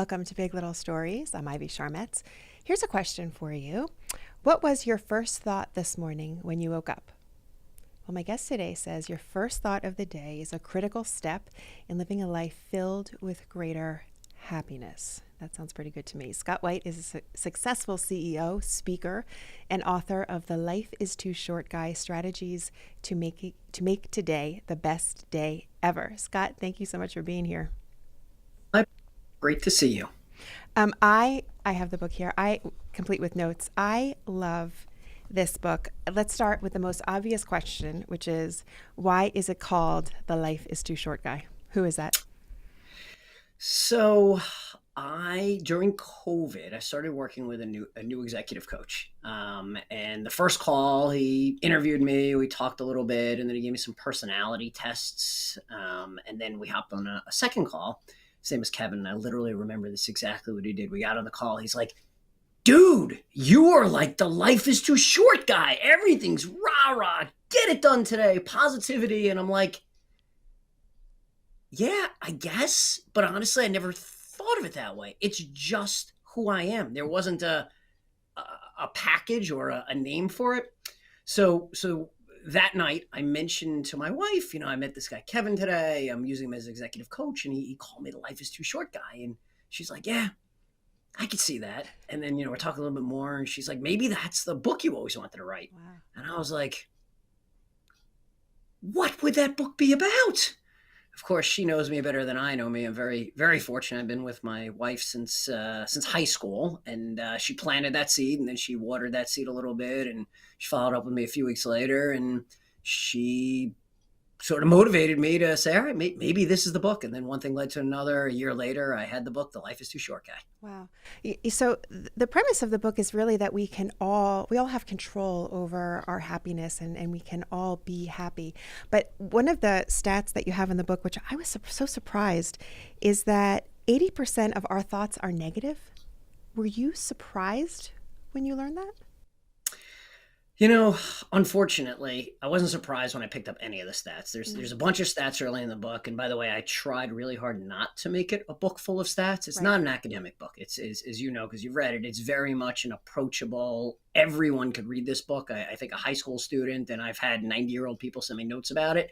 Welcome to Big Little Stories. I'm Ivy Charmetz. Here's a question for you. What was your first thought this morning when you woke up? Well, my guest today says your first thought of the day is a critical step in living a life filled with greater happiness. That sounds pretty good to me. Scott White is a successful CEO, speaker, and author of the Life is Too Short Guy Strategies to make today the best day ever. Scott, thank you so much for being here. Hi, great to see you. I have the book here. I complete with notes. I love this book. Let's start with the most obvious question, which is why is it called The Life is Too Short Guy? Who is that? So, during COVID, I started working with a new executive coach. And the first call, he interviewed me. We talked a little bit, and then he gave me some personality tests. And then we hopped on a second call. His name is Kevin. And I literally remember this exactly what he did. We got on the call. He's like, "Dude, you are like the life is too short guy. Everything's rah rah. Get it done today. Positivity." And I'm like, yeah, I guess. But honestly, I never thought of it that way. It's just who I am. There wasn't a package or a name for it. So that night, I mentioned to my wife, I met this guy Kevin today. I'm using him as executive coach, and he called me the life is too short guy. And she's like, "Yeah, I could see that." And then we're talking a little bit more, and she's like, "Maybe that's the book you always wanted to write." Wow. And I was like, "What would that book be about?" Of course, she knows me better than I know me. I'm very, very fortunate. I've been with my wife since high school, and she planted that seed, and then she watered that seed a little bit, and she followed up with me a few weeks later, and she sort of motivated me to say, "All right, maybe this is the book." And then one thing led to another. A year later, I had the book, "The Life is Too Short Guy." Wow. So the premise of the book is really that we all have control over our happiness and we can all be happy. But one of the stats that you have in the book, which I was so surprised, is that 80% of our thoughts are negative. Were you surprised when you learned that? You know, Unfortunately, I wasn't surprised when I picked up any of the stats. Mm, There's a bunch of stats early in the book, and by the way, I tried really hard not to make it a book full of stats. It's right. not an academic book. It's as you know because you've read it. It's very much an approachable. Everyone could read this book. I think a high school student, and I've had 90-year-old people send me notes about it.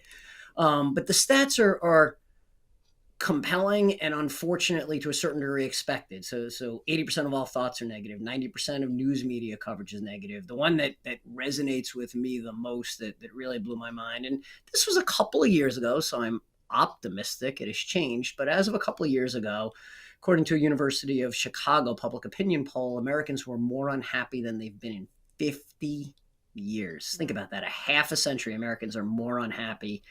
But the stats are compelling and unfortunately to a certain degree expected. So 80% of all thoughts are negative. 90% of news media coverage is negative. The one that resonates with me the most that really blew my mind. And this was a couple of years ago, so I'm optimistic it has changed. But as of a couple of years ago, according to a University of Chicago public opinion poll, Americans were more unhappy than they've been in 50 years. Think Wow. about that. A half a century, Americans are more unhappy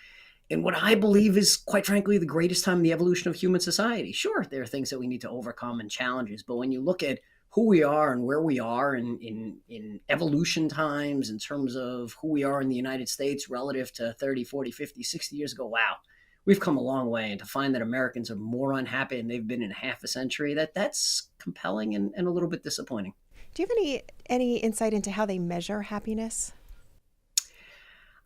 in what I believe is, quite frankly, the greatest time in the evolution of human society. Sure, there are things that we need to overcome and challenges, but when you look at who we are and where we are in evolution times, in terms of who we are in the United States relative to 30, 40, 50, 60 years ago, wow, we've come a long way. And to find that Americans are more unhappy than they've been in half a century, that's compelling and a little bit disappointing. Do you have any insight into how they measure happiness?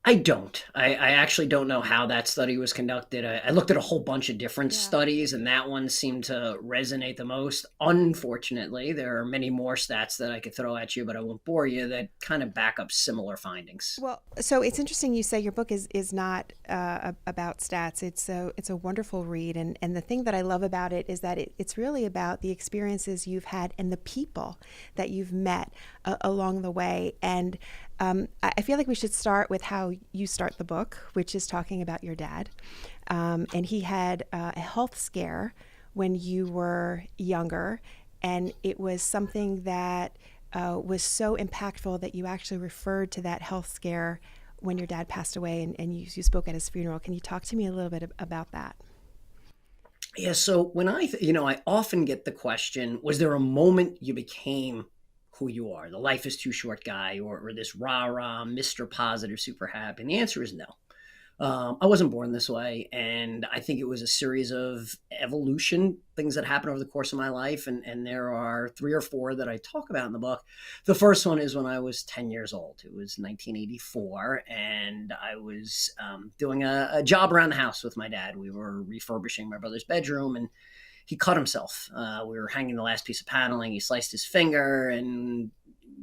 I don't. I actually don't know how that study was conducted. I looked at a whole bunch of different Yeah. studies, and that one seemed to resonate the most. Unfortunately, there are many more stats that I could throw at you, but I won't bore you, that kind of back up similar findings. Well, so it's interesting you say your book is not about stats. It's a wonderful read, and the thing that I love about it is that it's really about the experiences you've had and the people that you've met along the way. And I feel like we should start with how you start the book, which is talking about your dad. And he had a health scare when you were younger, and it was something that was so impactful that you actually referred to that health scare when your dad passed away, and you spoke at his funeral. Can you talk to me a little bit about that? Yeah, so when I often get the question, was there a moment you became who you are, the life is too short guy, or this rah rah, Mr. Positive, super happy? And the answer is no. I wasn't born this way, and I think it was a series of evolution things that happened over the course of my life, and there are three or four that I talk about in the book. The first one is when I was 10 years old. It was 1984, and I was doing a job around the house with my dad. We were refurbishing my brother's bedroom, and he cut himself. We were hanging the last piece of paneling. He sliced his finger, and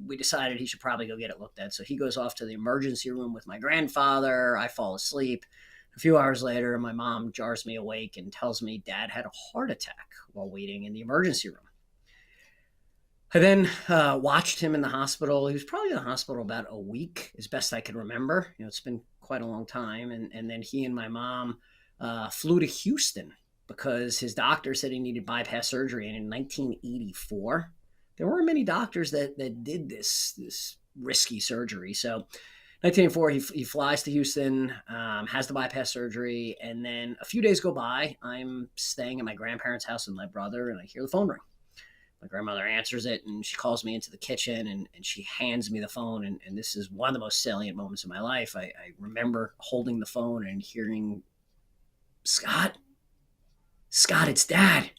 we decided he should probably go get it looked at. So he goes off to the emergency room with my grandfather. I fall asleep. A few hours later, my mom jars me awake and tells me Dad had a heart attack while waiting in the emergency room. I then watched him in the hospital. He was probably in the hospital about a week, as best I can remember. It's been quite a long time. And then he and my mom flew to Houston because his doctor said he needed bypass surgery. And in 1984, there weren't many doctors that did this risky surgery. So 1984, he flies to Houston, has the bypass surgery, and then a few days go by. I'm staying at my grandparents' house with my brother, and I hear the phone ring. My grandmother answers it, and she calls me into the kitchen, and she hands me the phone. And this is one of the most salient moments of my life. I remember holding the phone and hearing, Scott, it's Dad.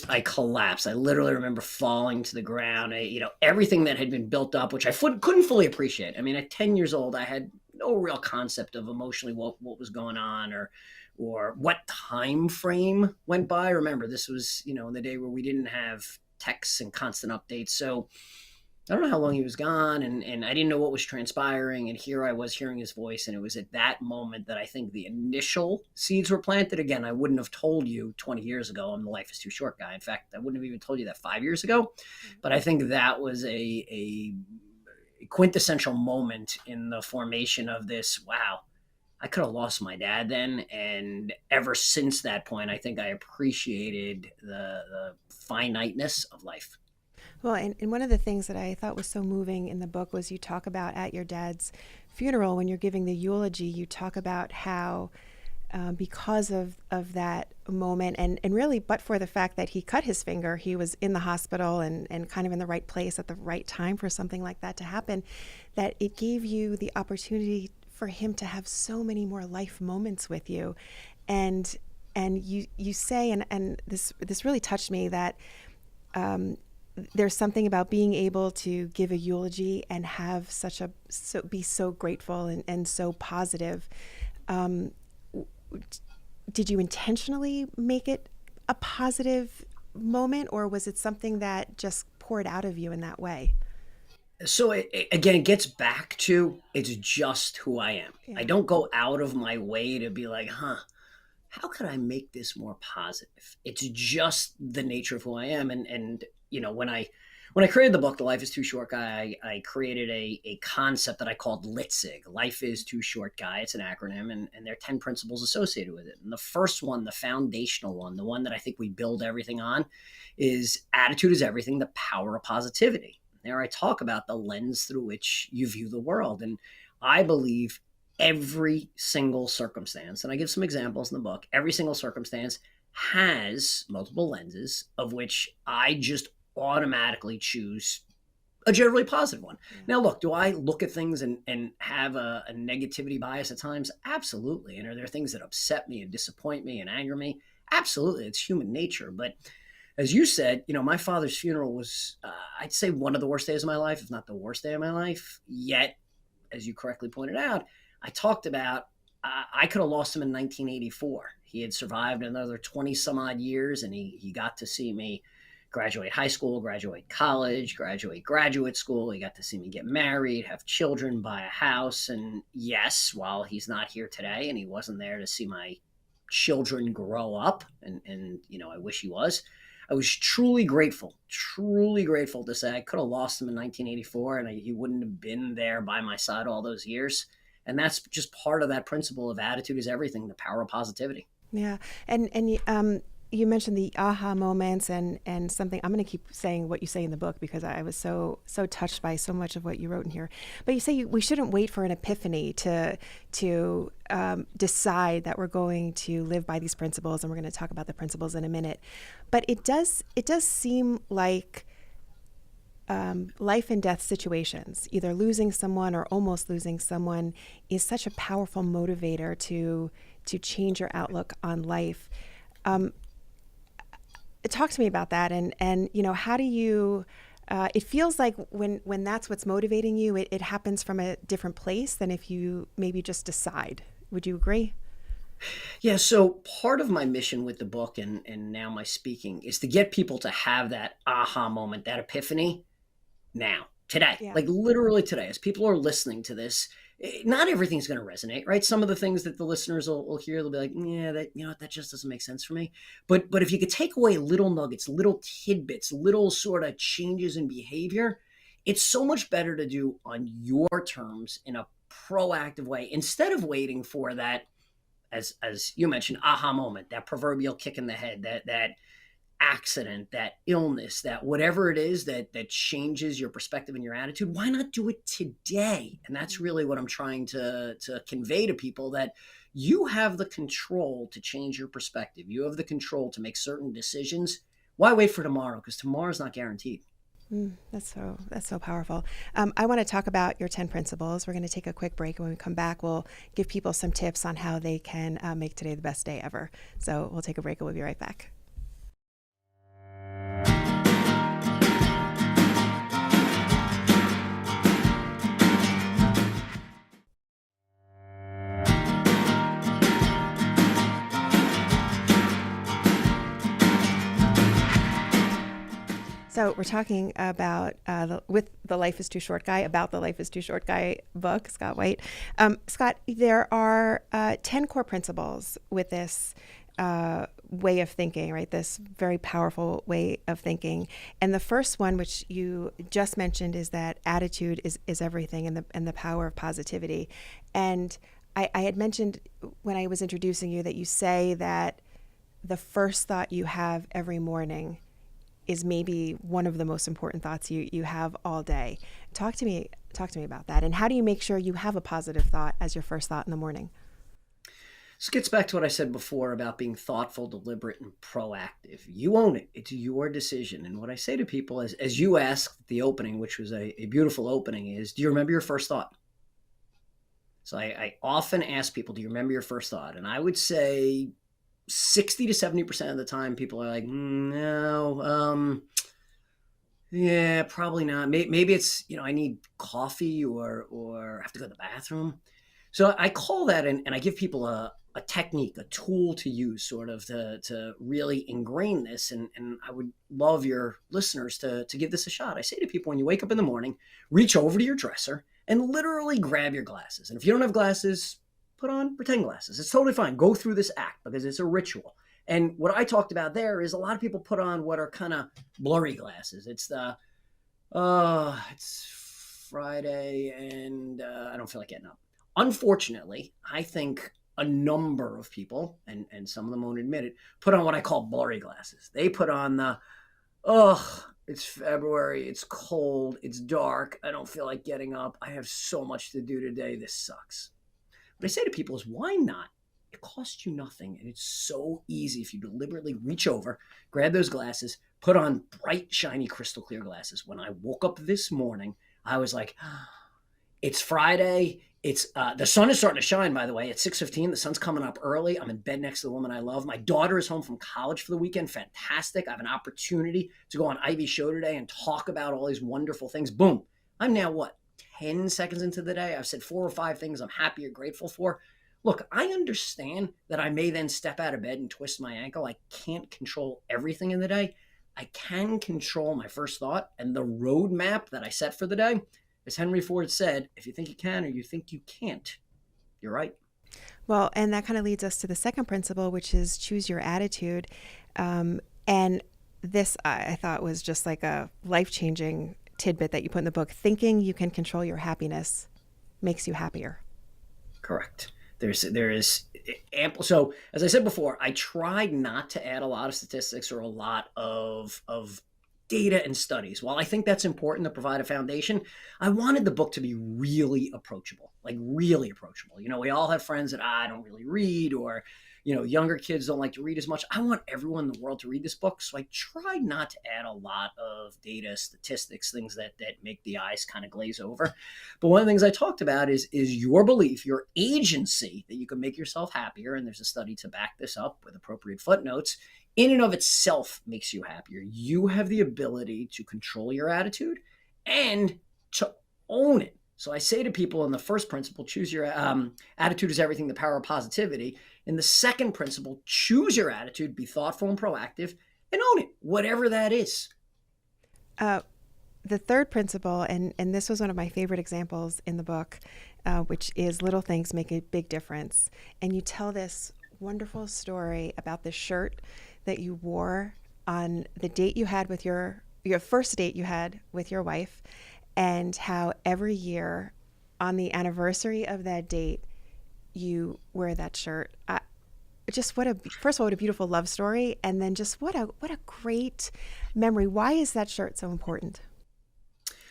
I collapsed. I literally remember falling to the ground. Everything that had been built up, which I couldn't fully appreciate. I mean, at 10 years old, I had no real concept of emotionally what was going on or what time frame went by. Remember, this was, in the day where we didn't have texts and constant updates. So I don't know how long he was gone, and I didn't know what was transpiring. And here I was hearing his voice, and it was at that moment that I think the initial seeds were planted. Again, I wouldn't have told you 20 years ago I'm the life is too short guy. In fact, I wouldn't have even told you that 5 years ago. But I think that was a quintessential moment in the formation of this, wow, I could have lost my dad then. And ever since that point, I think I appreciated the finiteness of life. Well, and one of the things that I thought was so moving in the book was you talk about at your dad's funeral, when you're giving the eulogy, you talk about how because of that moment and really, but for the fact that he cut his finger, he was in the hospital and kind of in the right place at the right time for something like that to happen, that it gave you the opportunity for him to have so many more life moments with you. And you say, and this really touched me, that there's something about being able to give a eulogy and have be so grateful and so positive. Did you intentionally make it a positive moment, or was it something that just poured out of you in that way? So again, it gets back to, it's just who I am. Yeah. I don't go out of my way to be like, how could I make this more positive? It's just the nature of who I am. And when I created the book, The Life is Too Short Guy, I created a concept that I called LITSIG, Life is Too Short Guy. It's an acronym, and there are 10 principles associated with it. And the first one, the foundational one, the one that I think we build everything on, is attitude is everything, the power of positivity. There I talk about the lens through which you view the world. And I believe every single circumstance, and I give some examples in the book, every single circumstance has multiple lenses, of which I just automatically choose a generally positive one. Yeah. Now, look, do I look at things and have a negativity bias at times? Absolutely. And are there things that upset me and disappoint me and anger me? Absolutely. It's human nature. But as you said, my father's funeral was, I'd say, one of the worst days of my life, if not the worst day of my life. Yet, as you correctly pointed out, I talked about, I could have lost him in 1984. He had survived another 20 some odd years, and he got to see me graduate high school, graduate college, graduate graduate school. He got to see me get married, have children, buy a house. And yes, while he's not here today and he wasn't there to see my children grow up, and I wish he was, I was truly grateful to say I could have lost him in 1984 and he wouldn't have been there by my side all those years. And that's just part of that principle of attitude is everything, the power of positivity. Yeah. And you mentioned the aha moments and something. I'm going to keep saying what you say in the book because I was so touched by so much of what you wrote in here. But you say we shouldn't wait for an epiphany to decide that we're going to live by these principles, and we're going to talk about the principles in a minute. But it does seem like life and death situations, either losing someone or almost losing someone, is such a powerful motivator to change your outlook on life. Talk to me about that, and how do you? It feels like when that's what's motivating you, it happens from a different place than if you maybe just decide. Would you agree? Yeah, so part of my mission with the book and now my speaking is to get people to have that aha moment, that epiphany now, today, Yeah. like literally today, as people are listening to this. Not everything's going to resonate, right? Some of the things that the listeners will hear, they'll be like, yeah, that, you know what, that just doesn't make sense for me. But if you could take away little nuggets, little tidbits, little sort of changes in behavior, it's so much better to do on your terms in a proactive way instead of waiting for that, as you mentioned, aha moment, that proverbial kick in the head, that accident, that illness, that whatever it is that changes your perspective and your attitude. Why not do it today? And that's really what I'm trying to convey to people, that you have the control to change your perspective. You have the control to make certain decisions. Why wait for tomorrow? Because tomorrow's not guaranteed. That's so powerful. I want to talk about your 10 principles. We're going to take a quick break. When we come back, we'll give people some tips on how they can make today the best day ever. So we'll take a break and we'll be right back. So we're talking about with the Life is Too Short guy, about the Life is Too Short guy book, Scott White. Scott, there are 10 core principles with this way of thinking, right? This very powerful way of thinking. And the first one, which you just mentioned, is that attitude is everything, and the power of positivity. And I had mentioned when I was introducing you that you say that the first thought you have every morning is maybe one of the most important thoughts you have all day. Talk to me about that. And how do you make sure you have a positive thought as your first thought in the morning? This gets back to what I said before about being thoughtful, deliberate, and proactive. You own it. It's your decision. And what I say to people, as you asked at the opening, which was a beautiful opening, is, do you remember your first thought? So I often ask people, do you remember your first thought? And I would say 60 to 70% of the time, people are like, no, yeah, probably not. Maybe it's, I need coffee, or have to go to the bathroom. So I call that, and I give people a technique, a tool to use, sort of to really ingrain this. And I would love your listeners to give this a shot. I say to people, when you wake up in the morning, reach over to your dresser and literally grab your glasses. And if you don't have glasses, put on pretend glasses. It's totally fine. Go through this act because it's a ritual. And what I talked about there is, a lot of people put on what are kind of blurry glasses. It's Friday and I don't feel like getting up. Unfortunately, I think a number of people, and some of them won't admit it, put on what I call blurry glasses. They put on it's February, it's cold, it's dark, I don't feel like getting up, I have so much to do today, this sucks. What I say to people is, why not? It costs you nothing, and it's so easy if you deliberately reach over, grab those glasses, put on bright, shiny, crystal clear glasses. When I woke up this morning, I was like, it's Friday. It's the sun is starting to shine. By the way, at 6:15, the sun's coming up early. I'm in bed next to the woman I love. My daughter is home from college for the weekend. Fantastic. I have an opportunity to go on Ivy's show today and talk about all these wonderful things. Boom. I'm now what, 10 seconds into the day? I've said 4 or 5 things I'm happy or grateful for. Look, I understand that I may then step out of bed and twist my ankle. I can't control everything in the day. I can control my first thought and the roadmap that I set for the day. As Henry Ford said, if you think you can or you think you can't, you're right. Well, and that kind of leads us to the second principle, which is choose your attitude. And this I thought was just like a life-changing tidbit that you put in the book. Thinking you can control your happiness makes you happier. Correct. There is ample. So as I said before, I tried not to add a lot of statistics or a lot of data and studies. While I think that's important to provide a foundation, I wanted the book to be really approachable, like really approachable. We all have friends that I don't really read, or younger kids don't like to read as much. I want everyone in the world to read this book, so I tried not to add a lot of data, statistics, things that make the eyes kind of glaze over. But one of the things I talked about is your belief, your agency, that you can make yourself happier. And there's a study to back this up with appropriate footnotes. In and of itself makes you happier. You have the ability to control your attitude and to own it. So I say to people in the first principle, choose your attitude is everything, the power of positivity. In the second principle, choose your attitude, be thoughtful and proactive, and own it, whatever that is. Uh, the third principle, and this was one of my favorite examples in the book, which is little things make a big difference. And you tell this wonderful story about the shirt that you wore on the date you had with your first date you had with your wife, and how every year on the anniversary of that date you wear that shirt. Just what a first of all, what a beautiful love story, and then just what a great memory. Why is that shirt so important?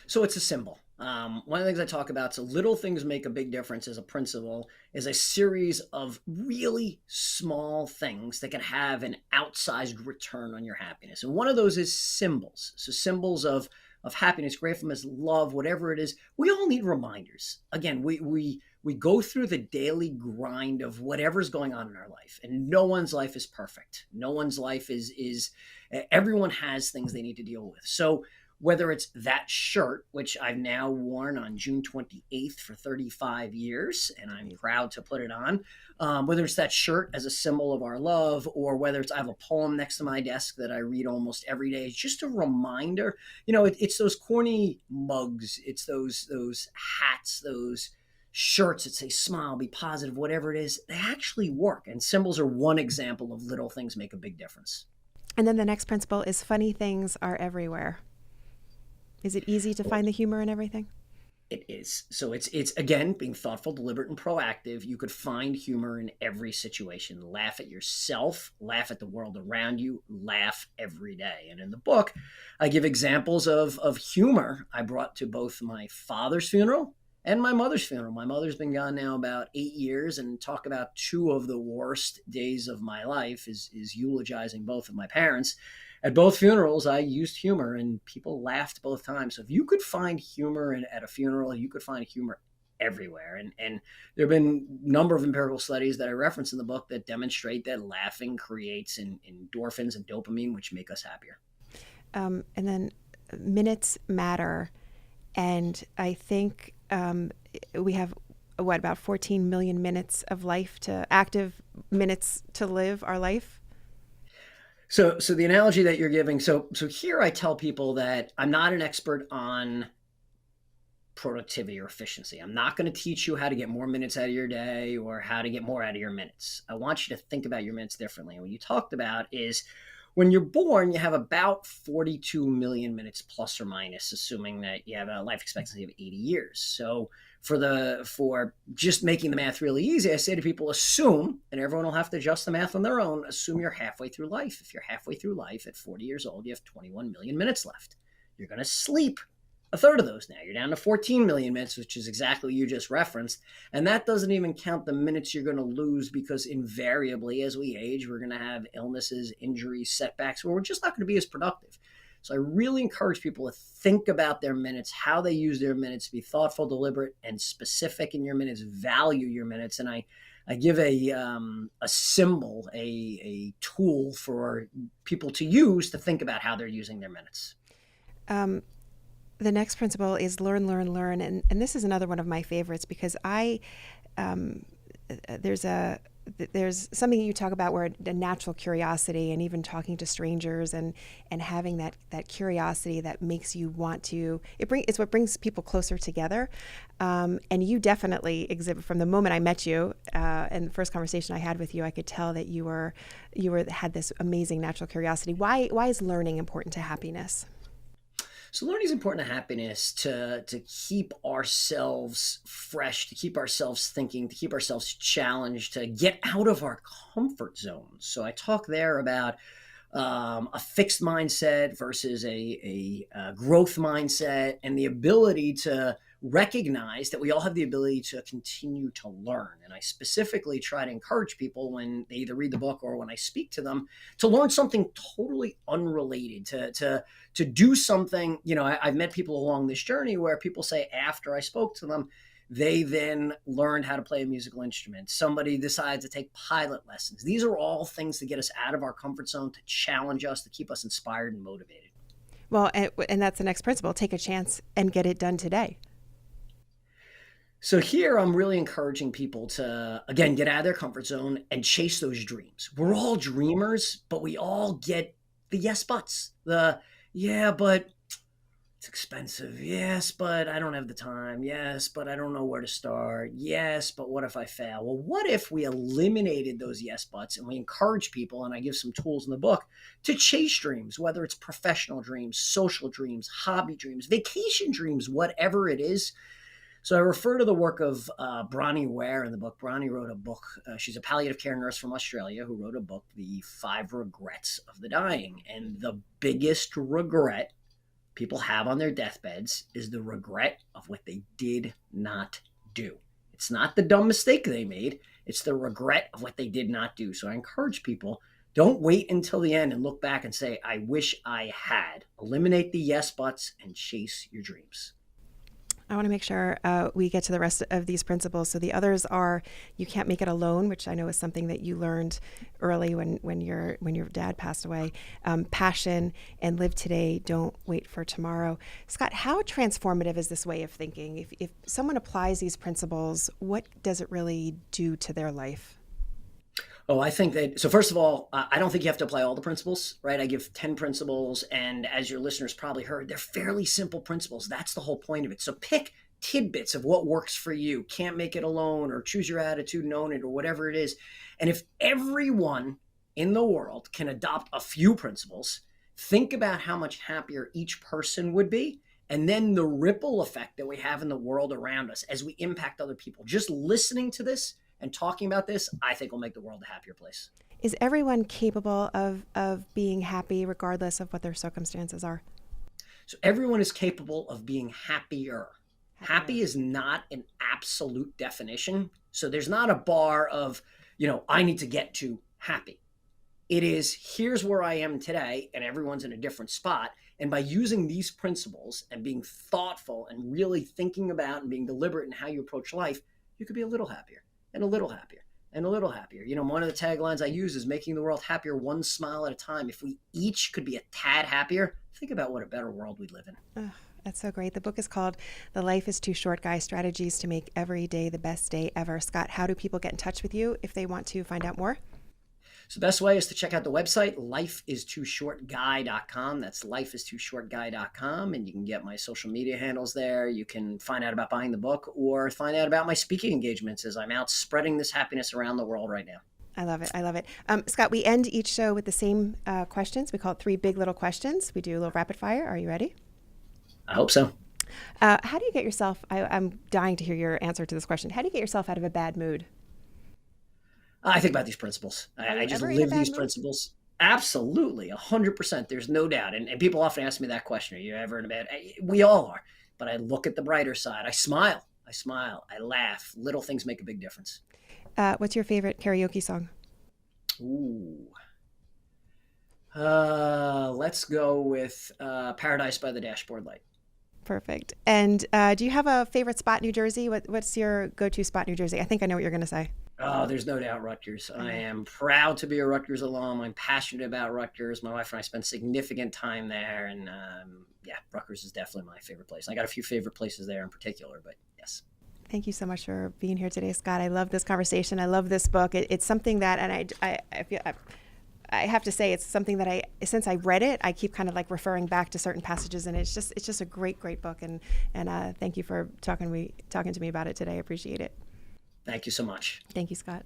So it's a symbol. One of the things I talk about, so little things make a big difference as a principle, is a series of really small things that can have an outsized return on your happiness. And one of those is symbols. So symbols of happiness, gratefulness, love, whatever it is. We all need reminders. Again, we go through the daily grind of whatever's going on in our life, and no one's life is perfect. No one's life is everyone has things they need to deal with. So whether it's that shirt, which I've now worn on June 28th for 35 years, and I'm proud to put it on, whether it's that shirt as a symbol of our love, or whether it's I have a poem next to my desk that I read almost every day, it's just a reminder. It's those corny mugs, it's those hats, those shirts that say smile, be positive, whatever it is, they actually work. And symbols are one example of little things make a big difference. And then the next principle is funny things are everywhere. Is it easy to find the humor in everything? It is. So it's again being thoughtful, deliberate, and proactive. You could find humor in every situation. Laugh at yourself, laugh at the world around you, laugh every day. And in the book, I give examples of humor I brought to both my father's funeral and my mother's funeral. My mother's been gone now about 8 years, and talk about two of the worst days of my life is eulogizing both of my parents. At both funerals, I used humor, and people laughed both times. So if you could find humor at a funeral, you could find humor everywhere. And there have been a number of empirical studies that I reference in the book that demonstrate that laughing creates endorphins and dopamine, which make us happier. And then minutes matter. And I think we have, about 14 million minutes of life active minutes to live our life. So the analogy that you're giving, so here I tell people that I'm not an expert on productivity or efficiency. I'm not going to teach you how to get more minutes out of your day or how to get more out of your minutes. I want you to think about your minutes differently. And what you talked about is when you're born, you have about 42 million minutes plus or minus, assuming that you have a life expectancy of 80 years. So for just making the math really easy, I say to people, assume, and everyone will have to adjust the math on their own, assume you're halfway through life. If you're halfway through life at 40 years old, you have 21 million minutes left. You're going to sleep a third of those now. You're down to 14 million minutes, which is exactly what you just referenced. And that doesn't even count the minutes you're going to lose, because invariably as we age, we're going to have illnesses, injuries, setbacks, where we're just not going to be as productive. So I really encourage people to think about their minutes, how they use their minutes, be thoughtful, deliberate, and specific in your minutes, value your minutes. And I give a symbol, a tool for people to use to think about how they're using their minutes. The next principle is learn, learn, learn. And this is another one of my favorites, because there's something you talk about where a natural curiosity, and even talking to strangers and having that curiosity that makes you want to, it's what brings people closer together. And you definitely exhibit, from the moment I met you and the first conversation I had with you, I could tell that you had this amazing natural curiosity. Why is learning important to happiness? So learning is important to happiness, to keep ourselves fresh, to keep ourselves thinking, to keep ourselves challenged, to get out of our comfort zones. So I talk there about a fixed mindset versus a growth mindset, and the ability to recognize that we all have the ability to continue to learn. And I specifically try to encourage people when they either read the book or when I speak to them to learn something totally unrelated, to do something. I've met people along this journey where people say after I spoke to them, they then learned how to play a musical instrument. Somebody decides to take pilot lessons. These are all things to get us out of our comfort zone, to challenge us, to keep us inspired and motivated. Well, and that's the next principle. Take a chance and get it done today. So here I'm really encouraging people to, again, get out of their comfort zone and chase those dreams. We're all dreamers, but we all get the yes buts. The, yeah, but it's expensive. Yes, but I don't have the time. Yes, but I don't know where to start. Yes, but what if I fail? Well, what if we eliminated those yes buts and we encourage people, and I give some tools in the book, to chase dreams, whether it's professional dreams, social dreams, hobby dreams, vacation dreams, whatever it is. So I refer to the work of Bronnie Ware in the book. Bronnie wrote a book. She's a palliative care nurse from Australia who wrote a book, The 5 Regrets of the Dying. And the biggest regret people have on their deathbeds is the regret of what they did not do. It's not the dumb mistake they made. It's the regret of what they did not do. So I encourage people, don't wait until the end and look back and say, I wish I had. Eliminate the yes buts and chase your dreams. I want to make sure we get to the rest of these principles. So the others are, you can't make it alone, which I know is something that you learned early when your dad passed away. Passion and live today, don't wait for tomorrow. Scott, how transformative is this way of thinking? If someone applies these principles, what does it really do to their life? Oh, I think that, so first of all, I don't think you have to apply all the principles, right? I give 10 principles, and as your listeners probably heard, they're fairly simple principles. That's the whole point of it. So pick tidbits of what works for you. Can't make it alone, or choose your attitude and own it, or whatever it is. And if everyone in the world can adopt a few principles, think about how much happier each person would be. And then the ripple effect that we have in the world around us as we impact other people. Just listening to this and talking about this, I think, will make the world a happier place. Is everyone capable of being happy regardless of what their circumstances are? So everyone is capable of being happier. Happier. Happy is not an absolute definition. So there's not a bar of, I need to get to happy. It is, here's where I am today, and everyone's in a different spot. And by using these principles and being thoughtful and really thinking about and being deliberate in how you approach life, you could be a little happier. And a little happier and a little happier. One of the taglines I use is making the world happier one smile at a time. If we each could be a tad happier, think about what a better world we'd live in. Oh, that's so great. The book is called The Life is Too Short, Guys, Strategies to Make Every Day the Best Day Ever. Scott, how do people get in touch with you if they want to find out more? So the best way is to check out the website, lifeistooshortguy.com. That's lifeistooshortguy.com. And you can get my social media handles there. You can find out about buying the book or find out about my speaking engagements as I'm out spreading this happiness around the world right now. I love it. I love it. Scott, we end each show with the same questions. We call it 3 big little questions. We do a little rapid fire. Are you ready? I hope so. How do you get yourself, I'm dying to hear your answer to this question. How do you get yourself out of a bad mood? I think about these principles. I just live these principles. Absolutely, 100%. There's no doubt. And people often ask me that question. Are you ever in a bad? We all are. But I look at the brighter side. I smile. I laugh. Little things make a big difference. What's your favorite karaoke song? Ooh. Let's go with Paradise by the Dashboard Light. Perfect. And do you have a favorite spot in New Jersey? What's your go-to spot in New Jersey? I think I know what you're going to say. Oh, there's no doubt Rutgers. I am proud to be a Rutgers alum. I'm passionate about Rutgers. My wife and I spent significant time there. And Rutgers is definitely my favorite place. I got a few favorite places there in particular, but yes. Thank you so much for being here today, Scott. I love this conversation. I love this book. It's something that, and I feel, I have to say, it's something that since I read it, I keep kind of like referring back to certain passages, and it's just a great book. And thank you for talking to me about it today. I appreciate it. Thank you so much. Thank you, Scott.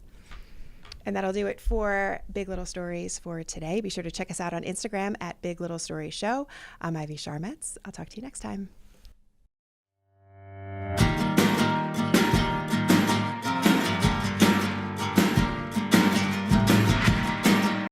And that'll do it for Big Little Stories for today. Be sure to check us out on Instagram at Big Little Story Show. I'm Ivy Sharmetz. I'll talk to you next time.